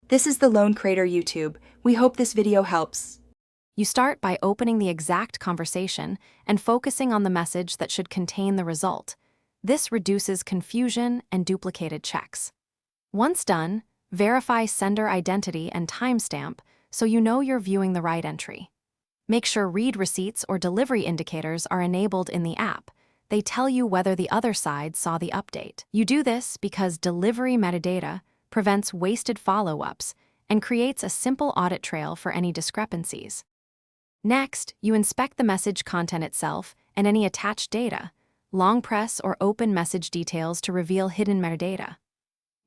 This is the Lone Crater YouTube. We hope this video helps. You start by opening the exact conversation and focusing on the message that should contain the result. This reduces confusion and duplicated checks. Once done, verify sender identity and timestamp so you know you're viewing the right entry. Make sure read receipts or delivery indicators are enabled in the app. They tell you whether the other side saw the update. You do this because delivery metadata prevents wasted follow-ups and creates a simple audit trail for any discrepancies. Next, you inspect the message content itself and any attached data. Long press or open message details to reveal hidden metadata.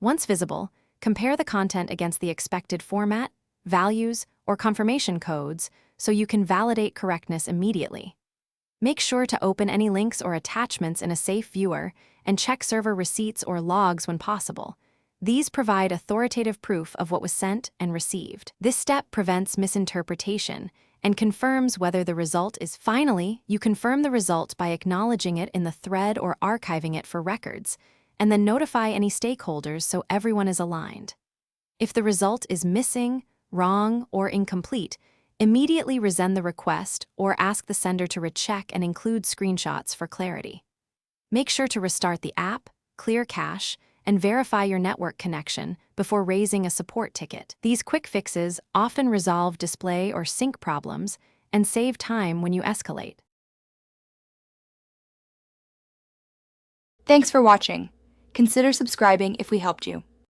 Once visible, compare the content against the expected format, values, or confirmation codes so you can validate correctness immediately. Make sure to open any links or attachments in a safe viewer and check server receipts or logs when possible. These provide authoritative proof of what was sent and received. This step prevents misinterpretation and confirms whether the result is. Finally, you confirm the result by acknowledging it in the thread or archiving it for records, and then notify any stakeholders so everyone is aligned. If the result is missing, wrong, or incomplete, immediately resend the request or ask the sender to recheck and include screenshots for clarity. Make sure to restart the app, clear cache, and verify your network connection before raising a support ticket. These quick fixes often resolve display or sync problems and save time when you escalate. Thanks for watching. Consider subscribing if we helped you.